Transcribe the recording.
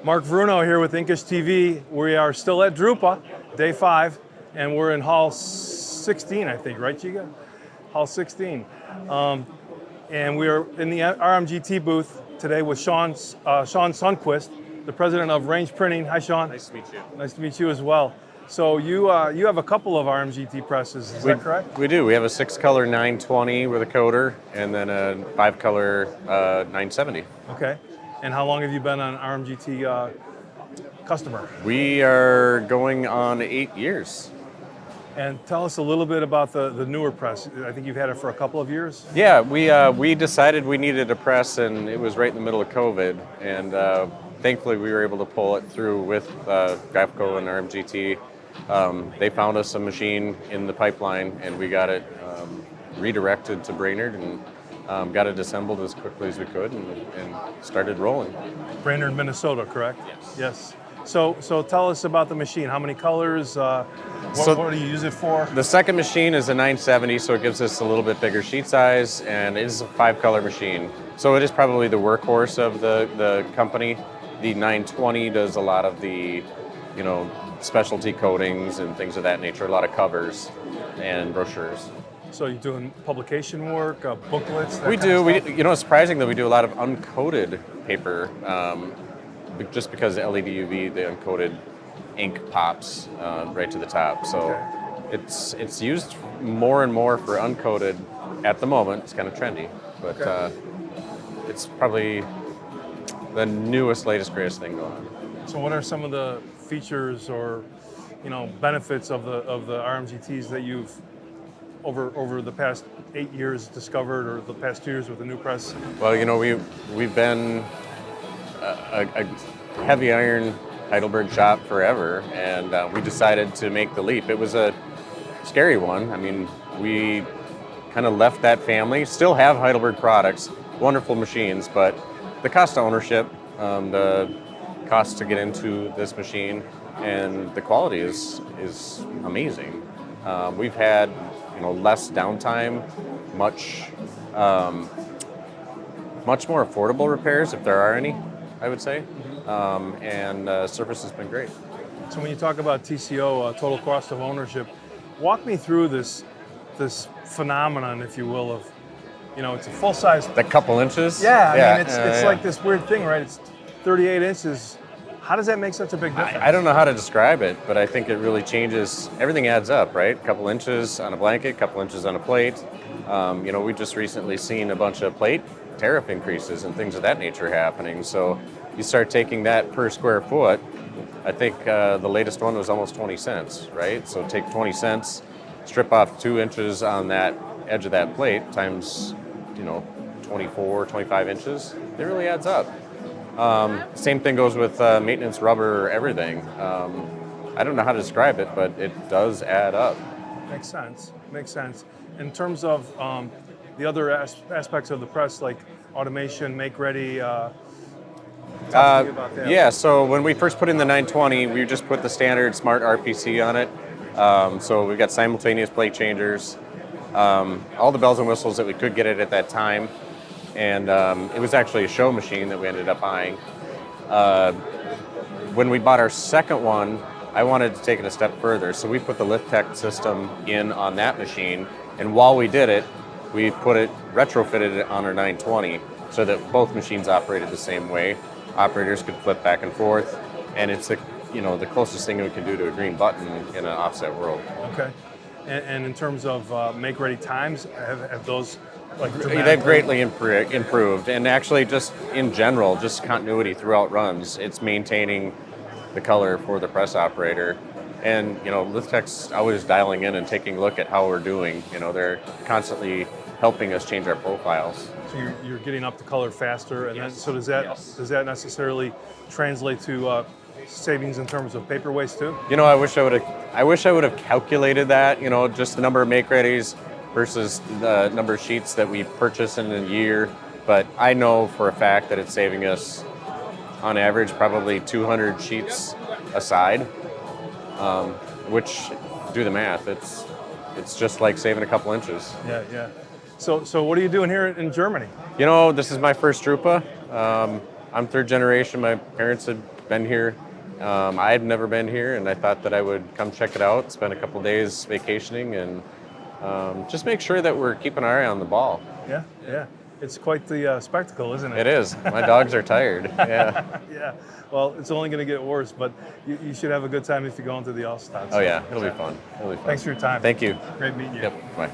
Mark Bruno here with Inkish TV. We are still at Drupa, day 5, and we're in Hall 16, I think, right, Chiga? Hall 16. And we are in the RMGT booth today with Shan Sundquist, the president of Range Printing. Hi, Shawn. Nice to meet you. Nice to meet you as well. So you have a couple of RMGT presses, is that correct? We do. We have a 6-color 920 with a coder, and then a 5-color 970. Okay. And how long have you been an RMGT customer? We are going on 8 years. And tell us a little bit about the newer press. I think you've had it for a couple of years. Yeah, we decided we needed a press, and it was right in the middle of COVID, and thankfully we were able to pull it through with Graphico and RMGT. They found us a machine in the pipeline, and we got it redirected to Brainerd and got it assembled as quickly as we could and started rolling. Brainerd, Minnesota, correct? Yes. Yes. So tell us about the machine. How many colors? What do you use it for? The second machine is a 970, so it gives us a little bit bigger sheet size, and it is a 5-color machine. So it is probably the workhorse of the company. The 920 does a lot of the, specialty coatings and things of that nature, a lot of covers and brochures. So you're doing publication work, booklets? We do. It's surprising that we do a lot of uncoated paper, just because the LED UV, the uncoated ink pops right to the top. So okay. it's used more and more for uncoated at the moment. It's kind of trendy, but okay. It's probably the newest, latest, greatest thing going on. So what are some of the features or benefits of the RMGTs that you've over the past 8 years discovered, or the past 2 years with the new press? Well, we've been a heavy iron Heidelberg shop forever, and we decided to make the leap. It was a scary one. I mean, we kind of left that family, still have Heidelberg products, wonderful machines, but the cost of ownership, the cost to get into this machine, and the quality is amazing. We've had less downtime, much more affordable repairs, if there are any, I would say, and service has been great. So when you talk about TCO, total cost of ownership, walk me through this phenomenon, if you will, of it's a full size. The couple inches. Yeah, I mean it's like this weird thing, right? It's 38 inches. How does that make such a big difference? I don't know how to describe it, but I think it really changes. Everything adds up, right? A couple inches on a blanket, a couple inches on a plate. We just recently seen a bunch of plate tariff increases and things of that nature happening. So you start taking that per square foot. I think the latest one was almost 20 cents, right? So take 20 cents, strip off 2 inches on that edge of that plate times, 24, 25 inches. It really adds up. Same thing goes with maintenance, rubber, everything. I don't know how to describe it, but it does add up. Makes sense. In terms of the other aspects of the press, like automation, make ready, talk to me about that. Yeah, so when we first put in the 920, we just put the standard smart RPC on it. So we've got simultaneous plate changers, all the bells and whistles that we could get it at that time. And it was actually a show machine that we ended up buying. When we bought our second one, I wanted to take it a step further. So we put the LiftTech system in on that machine. And while we did it, we retrofitted it on our 920 so that both machines operated the same way. Operators could flip back and forth. And it's the closest thing we can do to a green button in an offset world. Okay. And in terms of make-ready times, have those they've greatly improved, and actually just in general, just continuity throughout runs. It's maintaining the color for the press operator, and LiftTech's always dialing in and taking a look at how we're doing. They're constantly helping us change our profiles. So you're getting up the color faster, and yes. then, so does that necessarily translate to savings in terms of paper waste too? I wish I would have calculated that. Just the number of make-readies versus the number of sheets that we purchase in a year. But I know for a fact that it's saving us, on average, probably 200 sheets aside, which, do the math, it's just like saving a couple inches. Yeah. So what are you doing here in Germany? This is my first drupa. I'm third generation. My parents had been here. I've never been here, and I thought that I would come check it out, spend a couple days vacationing, and just make sure that we're keeping our eye on the ball. Yeah, yeah. It's quite the spectacle, isn't it? It is. My dogs are tired. Yeah. Yeah. Well, it's only going to get worse, but you should have a good time if you go into the All-Stars. Oh yeah, it'll be fun. It'll be fun. Thanks for your time. Thank you. Great meeting you. Yep. Bye.